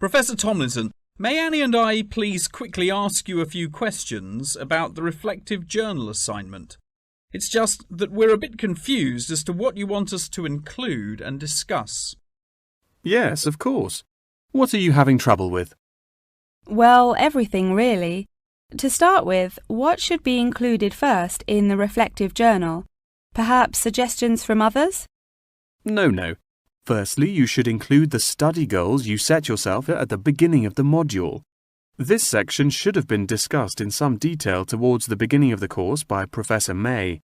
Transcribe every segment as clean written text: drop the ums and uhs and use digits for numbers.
Professor Tomlinson, may Annie and I please quickly ask you a few questions about the reflective journal assignment? It's just that we're a bit confused as to what you want us to include and discuss. Yes, of course. What are you having trouble with? Well, everything really. To start with, what should be included first in the reflective journal? Perhaps suggestions from others? No. Firstly, you should include the study goals you set yourself at the beginning of the module. This section should have been discussed in some detail towards the beginning of the course by Professor May.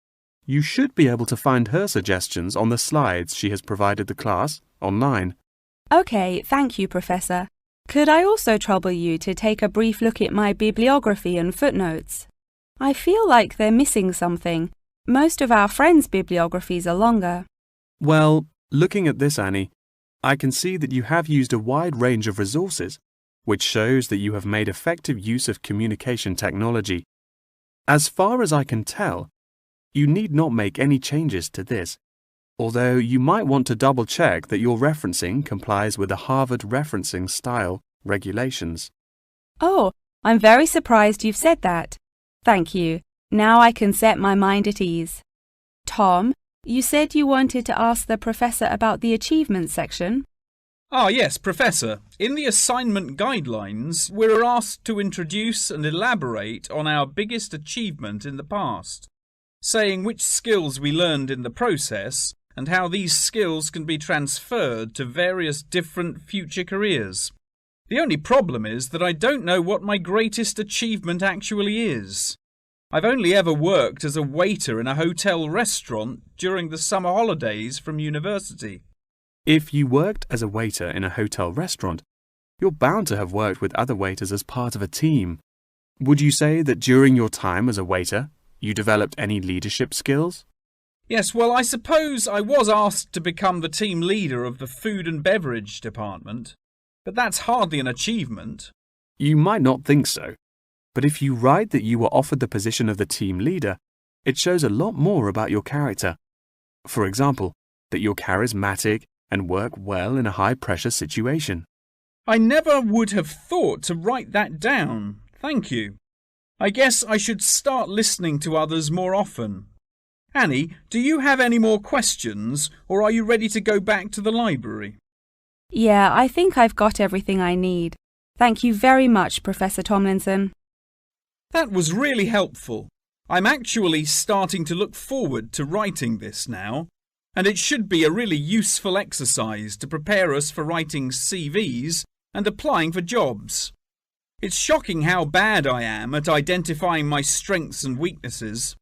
You should be able to find her suggestions on the slides she has provided the class online. OK, thank you, Professor. Could I also trouble you to take a brief look at my bibliography and footnotes? I feel like they're missing something. Most of our friends' bibliographies are longer. Well, looking at this, Annie, I can see that you have used a wide range of resources, which shows that you have made effective use of communication technology. As far as I can tell, you need not make any changes to this, although you might want to double-check that your referencing complies with the Harvard referencing style regulations. Oh, I'm very surprised you've said that. Thank you. Now I can set my mind at ease. Tom, you said you wanted to ask the professor about the achievement section. Yes, Professor. In the assignment guidelines, we're asked to introduce and elaborate on our biggest achievement in the past, saying which skills we learned in the process and how these skills can be transferred to various different future careers. The only problem is that I don't know what my greatest achievement actually is. I've only ever worked as a waiter in a hotel restaurant during the summer holidays from university. If you worked as a waiter in a hotel restaurant, you're bound to have worked with other waiters as part of a team. Would you say that during your time as a waiter, you developed any leadership skills? Yes, well, I suppose I was asked to become the team leader of the food and beverage department, but that's hardly an achievement. You might not think so, but if you write that you were offered the position of the team leader, it shows a lot more about your character. For example, that you're charismatic and work well in a high-pressure situation. I never would have thought to write that down. Thank you. I guess I should start listening to others more often. Annie, do you have any more questions, or are you ready to go back to the library? Yeah, I think I've got everything I need. Thank you very much, Professor Tomlinson. That was really helpful. I'm actually starting to look forward to writing this now, and it should be a really useful exercise to prepare us for writing CVs and applying for jobs. It's shocking how bad I am at identifying my strengths and weaknesses.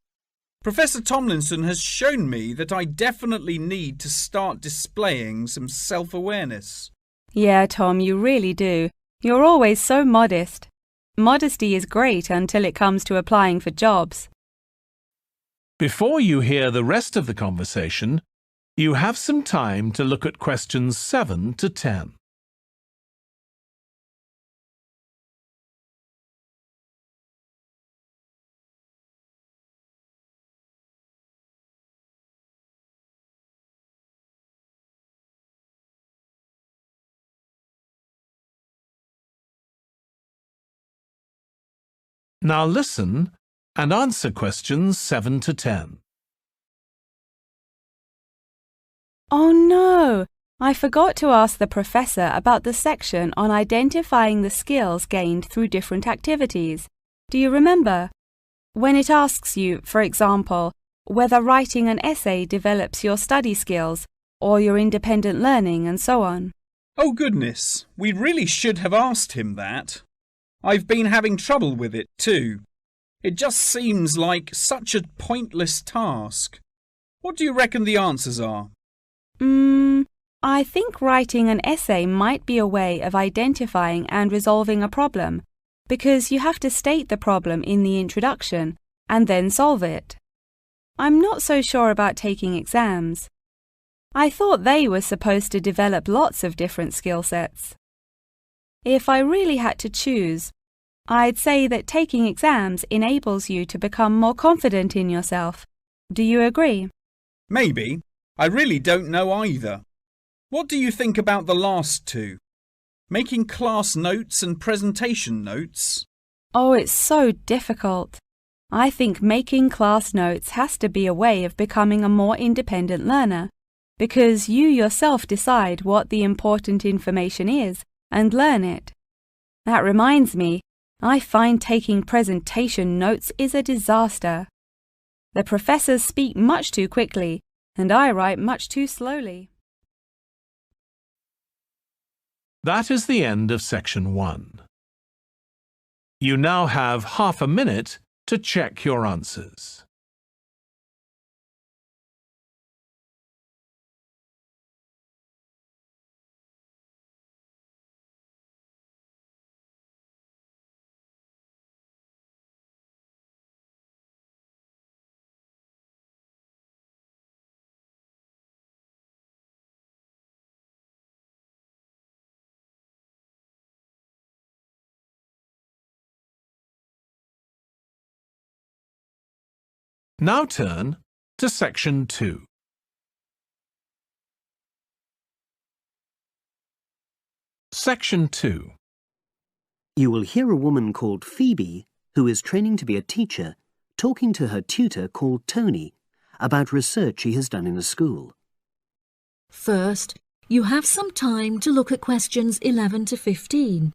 Professor Tomlinson has shown me that I definitely need to start displaying some self-awareness. Yeah, Tom, you really do. You're always so modest. Modesty is great until it comes to applying for jobs. Before you hear the rest of the conversation, you have some time to look at questions 7 to 10. Now listen and answer questions 7 to 10. Oh no! I forgot to ask the professor about the section on identifying the skills gained through different activities. Do you remember? When it asks you, for example, whether writing an essay develops your study skills or your independent learning and so on. Oh goodness, we really should have asked him that. I've been having trouble with it too. It just seems like such a pointless task. What do you reckon the answers are? I think writing an essay might be a way of identifying and resolving a problem, because you have to state the problem in the introduction and then solve it. I'm not so sure about taking exams. I thought they were supposed to develop lots of different skill sets. If I really had to choose, I'd say that taking exams enables you to become more confident in yourself. Do you agree? Maybe. I really don't know either. What do you think about the last two? Making class notes and presentation notes. Oh, it's so difficult. I think making class notes has to be a way of becoming a more independent learner, because you yourself decide what the important information is and learn it. That reminds me, I find taking presentation notes is a disaster. The professors speak much too quickly, and I write much too slowly. That is the end of section 1. You now have half a minute to check your answers. Now turn to section 2. Section 2. You will hear a woman called Phoebe, who is training to be a teacher, talking to her tutor called Tony about research he has done in a school. First, you have some time to look at questions 11 to 15.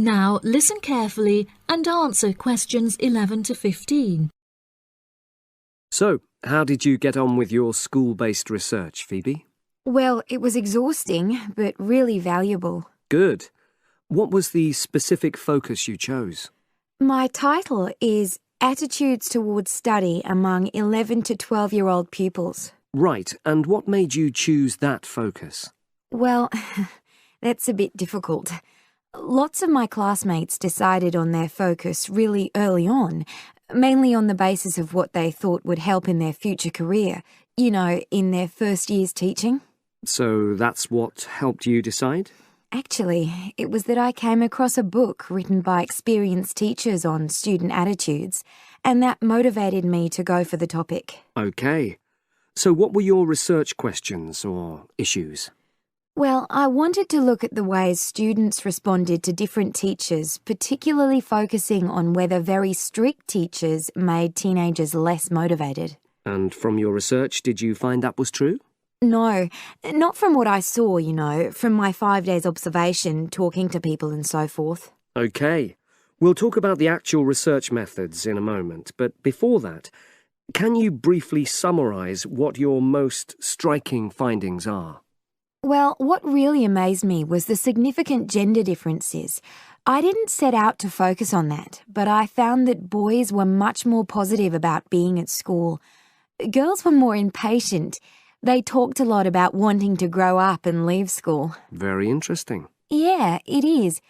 Now listen carefully and answer questions 11 to 15. So, how did you get on with your school-based research, Phoebe? Well, it was exhausting, but really valuable. Good. What was the specific focus you chose? My title is Attitudes Towards Study Among 11 to 12-year-old Pupils. Right, and what made you choose that focus? Well, that's a bit difficult. Lots of my classmates decided on their focus really early on, mainly on the basis of what they thought would help in their future career, you know, in their first year's teaching. So that's what helped you decide? Actually, it was that I came across a book written by experienced teachers on student attitudes, and that motivated me to go for the topic. OK. So what were your research questions or issues? Well, I wanted to look at the ways students responded to different teachers, particularly focusing on whether very strict teachers made teenagers less motivated. And from your research, did you find that was true? No, not from what I saw, you know, from my 5 days observation, talking to people and so forth. OK. We'll talk about the actual research methods in a moment, but before that, can you briefly summarise what your most striking findings are? Well, what really amazed me was the significant gender differences. I didn't set out to focus on that, but I found that boys were much more positive about being at school. Girls were more impatient. They talked a lot about wanting to grow up and leave school. Very interesting. Yeah, it is.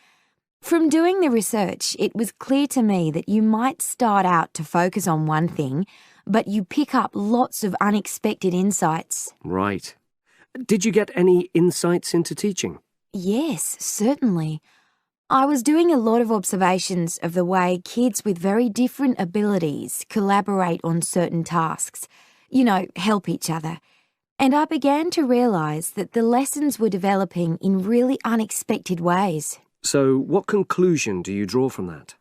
From doing the research, it was clear to me that you might start out to focus on one thing, but you pick up lots of unexpected insights. Right. Did you get any insights into teaching? Yes, certainly. I was doing a lot of observations of the way kids with very different abilities collaborate on certain tasks, you know, help each other. And I began to realise that the lessons were developing in really unexpected ways. So what conclusion do you draw from that?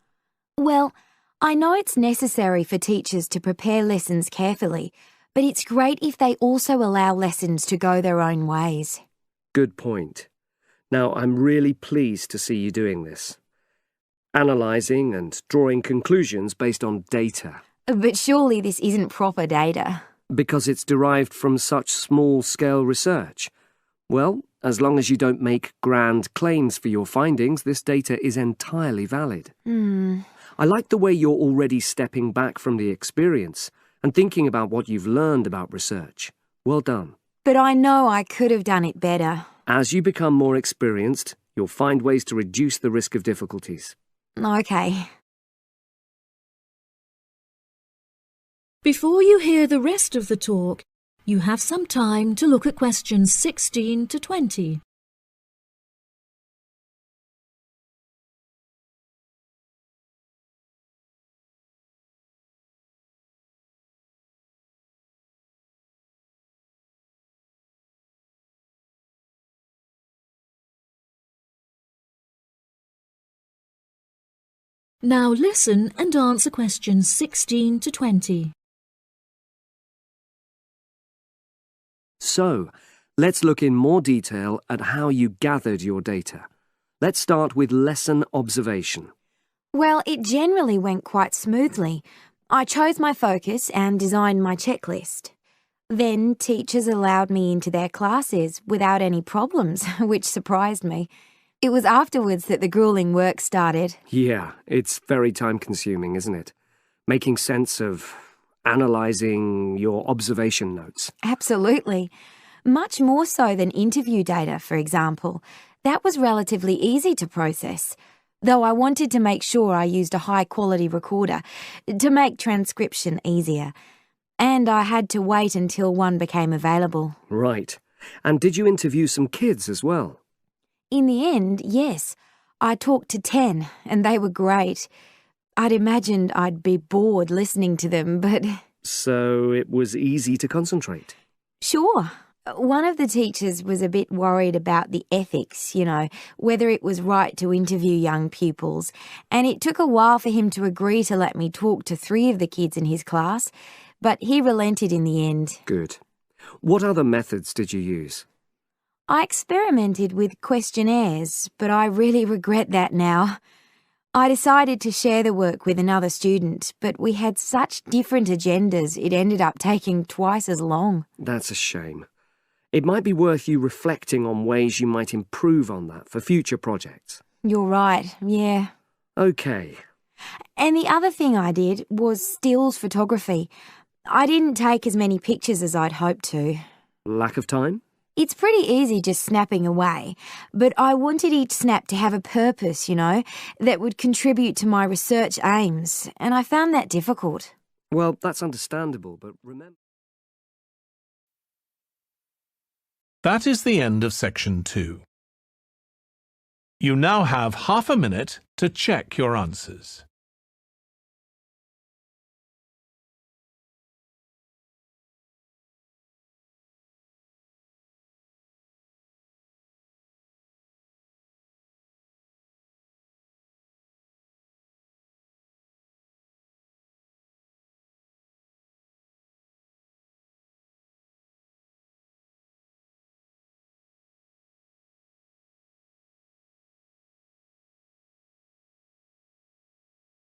Well, I know it's necessary for teachers to prepare lessons carefully, but it's great if they also allow lessons to go their own ways. Good point. Now, I'm really pleased to see you doing this. Analysing and drawing conclusions based on data. But surely this isn't proper data. Because it's derived from such small-scale research. Well, as long as you don't make grand claims for your findings, this data is entirely valid. I like the way you're already stepping back from the experience and thinking about what you've learned about research. Well done. But I know I could have done it better. As you become more experienced, You'll find ways to reduce the risk of difficulties. OK. Before you hear the rest of the talk, you have some time to look at questions 16 to 20. Now listen and answer questions 16 to 20. So, let's look in more detail at how you gathered your data. Let's start with lesson observation. Well, it generally went quite smoothly. I chose my focus and designed my checklist. Then teachers allowed me into their classes without any problems, which surprised me. It was afterwards that the grueling work started. Yeah, it's very time-consuming, isn't it? Making sense of analysing your observation notes. Absolutely. Much more so than interview data, for example. That was relatively easy to process, though I wanted to make sure I used a high-quality recorder to make transcription easier. And I had to wait until one became available. Right. And did you interview some kids as well? In the end, yes. I talked to 10, and they were great. I'd imagined I'd be bored listening to them, but... So it was easy to concentrate? Sure. One of the teachers was a bit worried about the ethics, whether it was right to interview young pupils, and it took a while for him to agree to let me talk to 3 of the kids in his class, but he relented in the end. Good. What other methods did you use? I experimented with questionnaires, but I really regret that now. I decided to share the work with another student, but we had such different agendas it ended up taking twice as long. That's a shame. It might be worth you reflecting on ways you might improve on that for future projects. You're right, yeah. OK. And the other thing I did was stills photography. I didn't take as many pictures as I'd hoped to. Lack of time? It's pretty easy just snapping away, but I wanted each snap to have a purpose, that would contribute to my research aims, and I found that difficult. Well, that's understandable, but remember... That is the end of section 2. You now have half a minute to check your answers.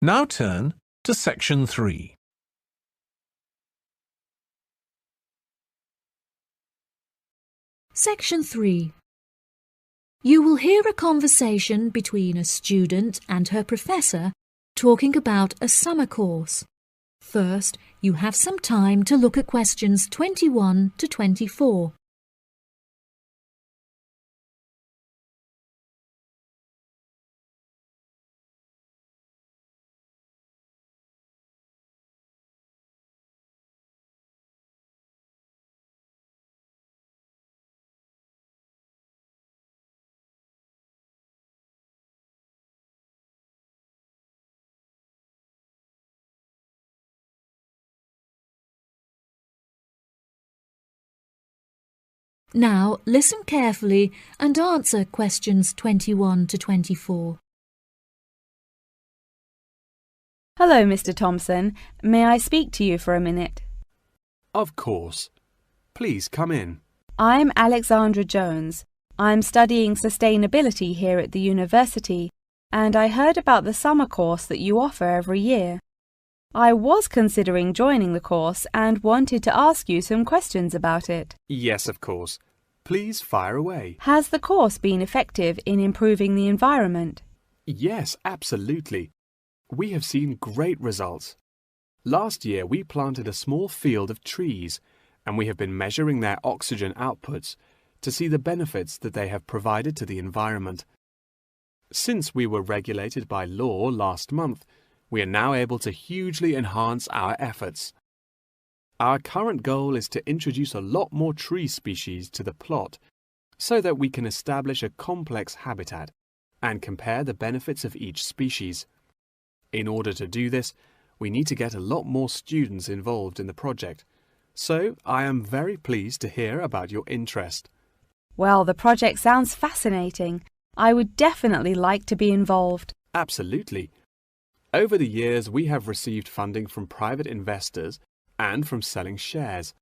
Now turn to section 3. Section 3. You will hear a conversation between a student and her professor talking about a summer course. First, you have some time to look at questions 21 to 24. Now listen carefully and answer questions 21 to 24. Hello, Mr. Thompson. May I speak to you for a minute? Of course. Please come in. I'm Alexandra Jones. I'm studying sustainability here at the university, and I heard about the summer course that you offer every year. I was considering joining the course and wanted to ask you some questions about it. Yes, of course. Please fire away. Has the course been effective in improving the environment? Yes, absolutely. We have seen great results. Last year we planted a small field of trees, and we have been measuring their oxygen outputs to see the benefits that they have provided to the environment. Since we were regulated by law last month, we are now able to hugely enhance our efforts. Our current goal is to introduce a lot more tree species to the plot so that we can establish a complex habitat and compare the benefits of each species. In order to do this, we need to get a lot more students involved in the project. So I am very pleased to hear about your interest. Well, the project sounds fascinating. I would definitely like to be involved. Absolutely. Over the years, we have received funding from private investors and from selling shares.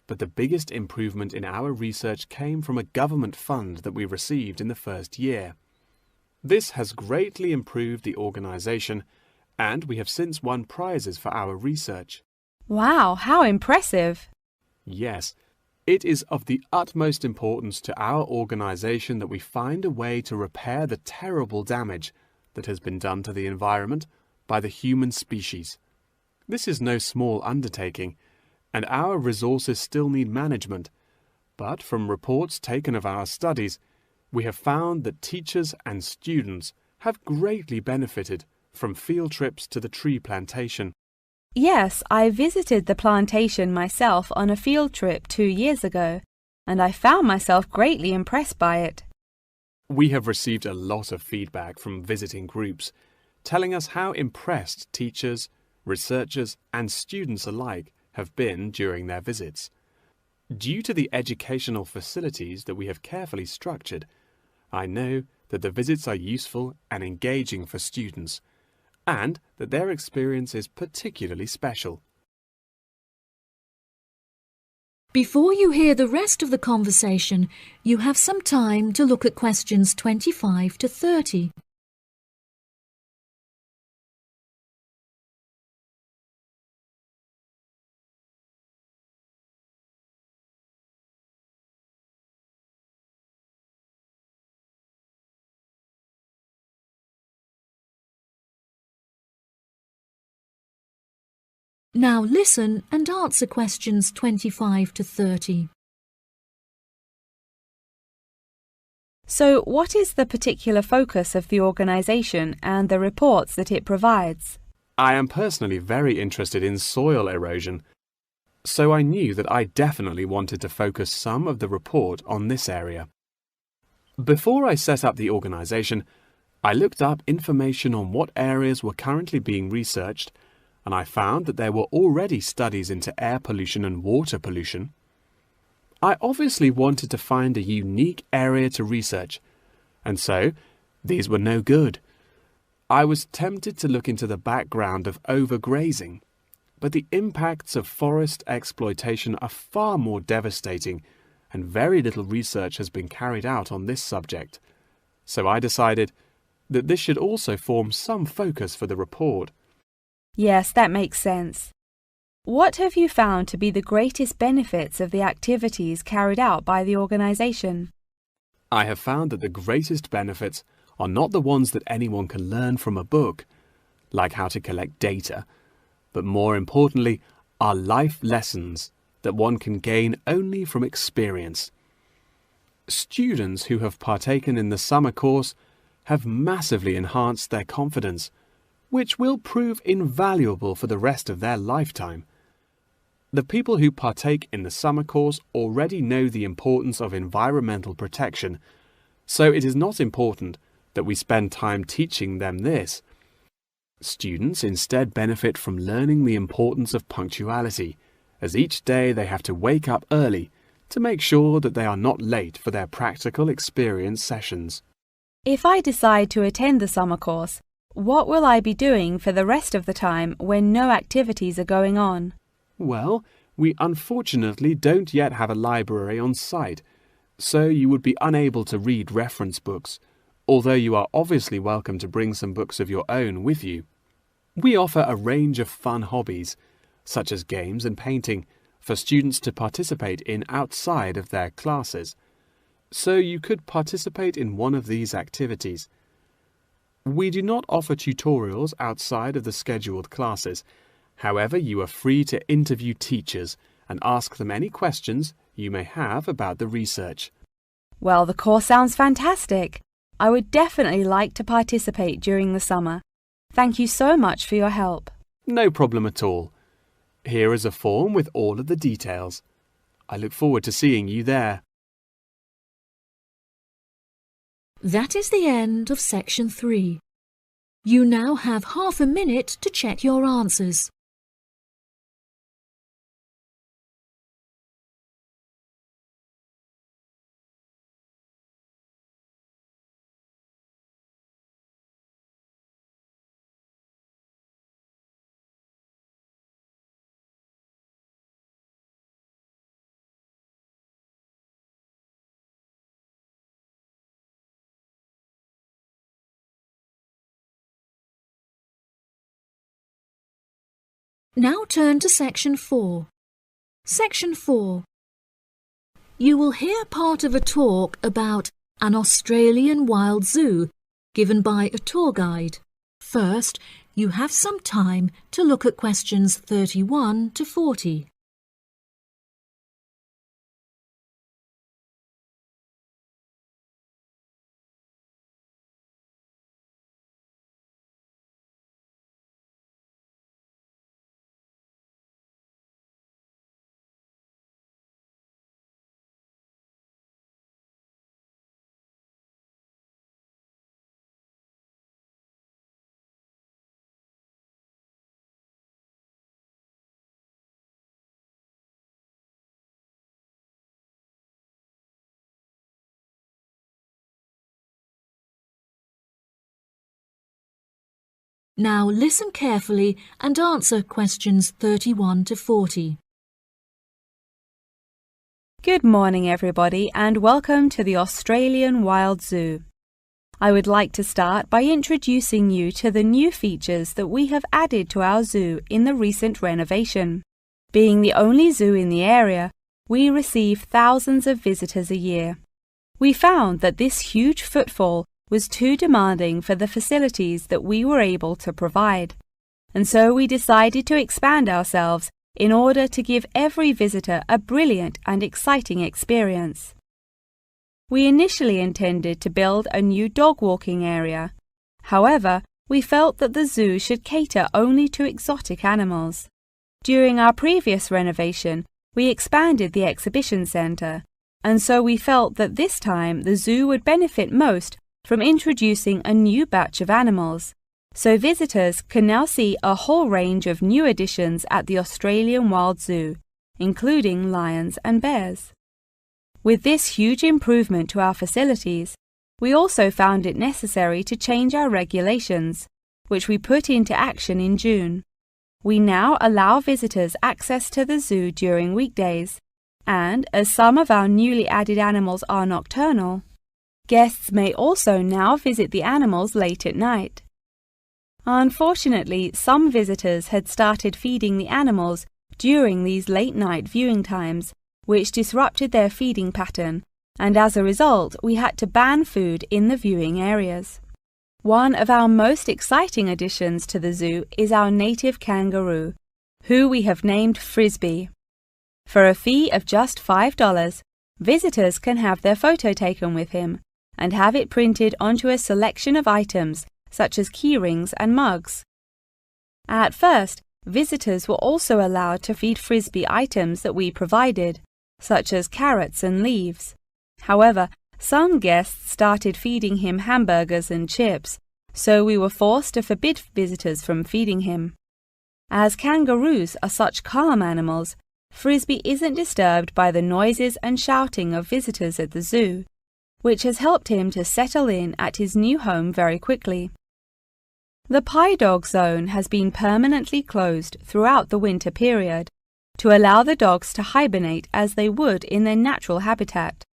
But the biggest improvement in our research came from a government fund that we received in the first year. This has greatly improved the organization, and we have since won prizes for our research. Wow, how impressive! Yes, it is of the utmost importance to our organization that we find a way to repair the terrible damage that has been done to the environment by the human species. This is no small undertaking, and our resources still need management. But from reports taken of our studies, we have found that teachers and students have greatly benefited from field trips to the tree plantation. Yes, I visited the plantation myself on a field trip 2 years ago, and I found myself greatly impressed by it. We have received a lot of feedback from visiting groups, telling us how impressed teachers, researchers, and students alike have been during their visits. Due to the educational facilities that we have carefully structured, I know that the visits are useful and engaging for students, and that their experience is particularly special. Before you hear the rest of the conversation, you have some time to look at questions 25 to 30. Now listen and answer questions 25 to 30. So, what is the particular focus of the organisation and the reports that it provides? I am personally very interested in soil erosion, so I knew that I definitely wanted to focus some of the report on this area. Before I set up the organisation, I looked up information on what areas were currently being researched, and I found that there were already studies into air pollution and water pollution. I obviously wanted to find a unique area to research, and so these were no good. I was tempted to look into the background of overgrazing, but the impacts of forest exploitation are far more devastating, and very little research has been carried out on this subject. So I decided that this should also form some focus for the report. Yes, that makes sense. What have you found to be the greatest benefits of the activities carried out by the organisation? I have found that the greatest benefits are not the ones that anyone can learn from a book, like how to collect data, but more importantly, are life lessons that one can gain only from experience. Students who have partaken in the summer course have massively enhanced their confidence, which will prove invaluable for the rest of their lifetime. The people who partake in the summer course already know the importance of environmental protection, so it is not important that we spend time teaching them this. Students instead benefit from learning the importance of punctuality, as each day they have to wake up early to make sure that they are not late for their practical experience sessions. If I decide to attend the summer course, what will I be doing for the rest of the time when no activities are going on? Well, we unfortunately don't yet have a library on site, so you would be unable to read reference books, although you are obviously welcome to bring some books of your own with you. We offer a range of fun hobbies, such as games and painting, for students to participate in outside of their classes. So you could participate in one of these activities. We do not offer tutorials outside of the scheduled classes. However, you are free to interview teachers and ask them any questions you may have about the research. Well, the course sounds fantastic. I would definitely like to participate during the summer. Thank you so much for your help. No problem at all. Here is a form with all of the details. I look forward to seeing you there. That is the end of section 3. You now have half a minute to check your answers. Now turn to section 4. Section 4. You will hear part of a talk about an Australian wild zoo given by a tour guide. First, you have some time to look at questions 31 to 40. Now listen carefully and answer questions 31 to 40. Good morning, everybody, and welcome to the Australian Wild Zoo. I would like to start by introducing you to the new features that we have added to our zoo in the recent renovation. Being the only zoo in the area, we receive thousands of visitors a year. We found that this huge footfall was too demanding for the facilities that we were able to provide, and so we decided to expand ourselves in order to give every visitor a brilliant and exciting experience. We initially intended to build a new dog walking area. However, we felt that the zoo should cater only to exotic animals. During our previous renovation, we expanded the exhibition centre, and so we felt that this time the zoo would benefit most from introducing a new batch of animals, so visitors can now see a whole range of new additions at the Australian Wild Zoo, including lions and bears. With this huge improvement to our facilities, we also found it necessary to change our regulations, which we put into action in June. We now allow visitors access to the zoo during weekdays, and as some of our newly added animals are nocturnal, guests may also now visit the animals late at night. Unfortunately, some visitors had started feeding the animals during these late-night viewing times, which disrupted their feeding pattern, and as a result, we had to ban food in the viewing areas. One of our most exciting additions to the zoo is our native kangaroo, who we have named Frisbee. For a fee of just $5, visitors can have their photo taken with him and have it printed onto a selection of items such as keyrings and mugs. At first, visitors were also allowed to feed Frisbee items that we provided, such as carrots and leaves. However, some guests started feeding him hamburgers and chips, so we were forced to forbid visitors from feeding him. As kangaroos are such calm animals, Frisbee isn't disturbed by the noises and shouting of visitors at the zoo, which has helped him to settle in at his new home very quickly. The Pie Dog Zone has been permanently closed throughout the winter period to allow the dogs to hibernate as they would in their natural habitat.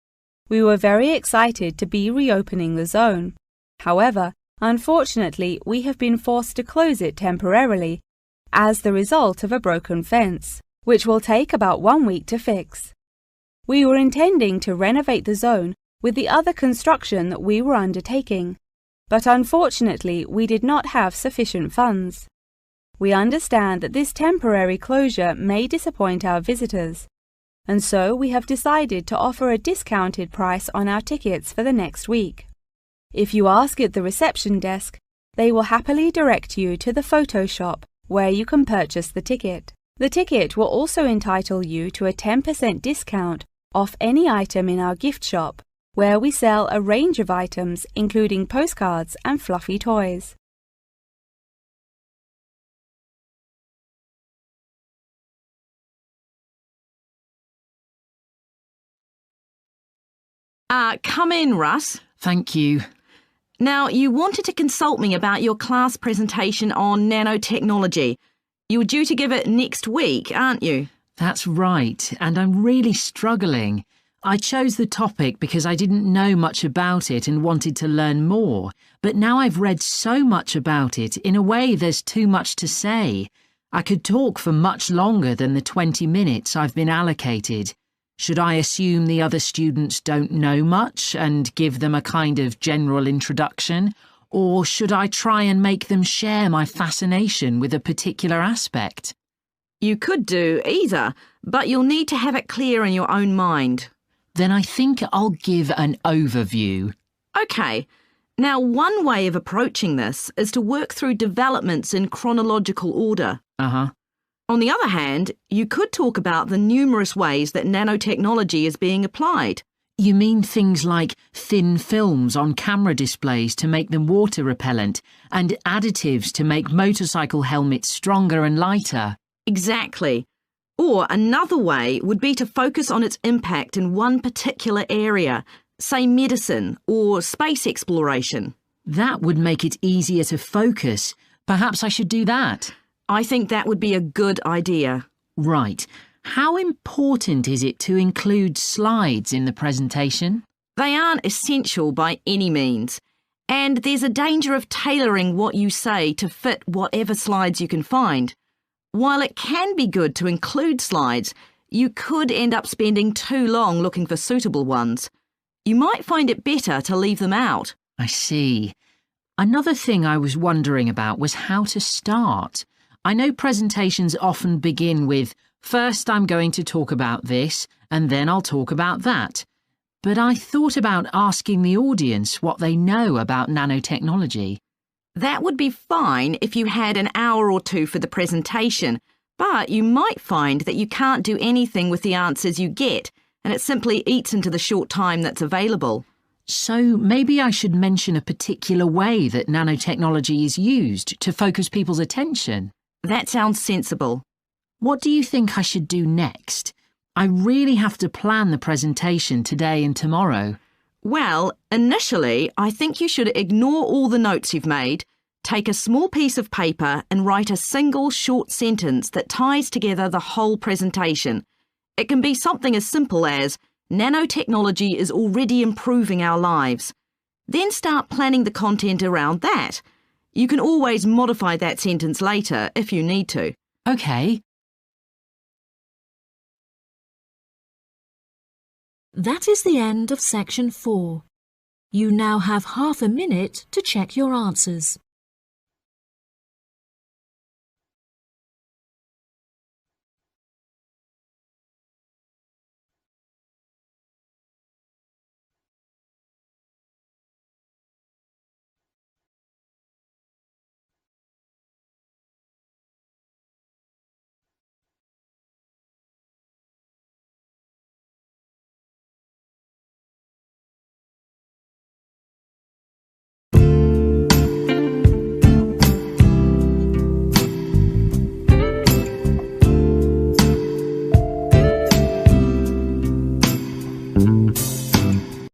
We were very excited to be reopening the zone. However, unfortunately, we have been forced to close it temporarily as the result of a broken fence, which will take about 1 week to fix. We were intending to renovate the zone with the other construction that we were undertaking, but unfortunately we did not have sufficient funds. We understand that this temporary closure may disappoint our visitors, and so we have decided to offer a discounted price on our tickets for the next week. If you ask at the reception desk, they will happily direct you to the photo shop where you can purchase the ticket. The ticket will also entitle you to a 10% discount off any item in our gift shop, where we sell a range of items including postcards and fluffy toys. Come in, Russ. Thank you. Now, you wanted to consult me about your class presentation on nanotechnology. You were due to give it next week, aren't you? That's right, and I'm really struggling. I chose the topic because I didn't know much about it and wanted to learn more, but now I've read so much about it, in a way there's too much to say. I could talk for much longer than the 20 minutes I've been allocated. Should I assume the other students don't know much and give them a kind of general introduction? Or should I try and make them share my fascination with a particular aspect? You could do either, but you'll need to have it clear in your own mind. Then I think I'll give an overview. OK. Now, one way of approaching this is to work through developments in chronological order. On the other hand, you could talk about the numerous ways that nanotechnology is being applied. You mean things like thin films on camera displays to make them water repellent and additives to make motorcycle helmets stronger and lighter? Exactly. Or another way would be to focus on its impact in one particular area, say medicine or space exploration. That would make it easier to focus. Perhaps I should do that. I think that would be a good idea. Right. How important is it to include slides in the presentation? They aren't essential by any means, and there's a danger of tailoring what you say to fit whatever slides you can find. While it can be good to include slides, you could end up spending too long looking for suitable ones. You might find it better to leave them out. I see. Another thing I was wondering about was how to start. I know presentations often begin with, first I'm going to talk about this, and then I'll talk about that. But I thought about asking the audience what they know about nanotechnology. That would be fine if you had an hour or two for the presentation, but you might find that you can't do anything with the answers you get, and it simply eats into the short time that's available. So maybe I should mention a particular way that nanotechnology is used to focus people's attention. That sounds sensible. What do you think I should do next? I really have to plan the presentation today and tomorrow. Well, initially, I think you should ignore all the notes you've made, take a small piece of paper and write a single short sentence that ties together the whole presentation. It can be something as simple as, nanotechnology is already improving our lives. Then start planning the content around that. You can always modify that sentence later if you need to. OK. That is the end of section 4. You now have half a minute to check your answers.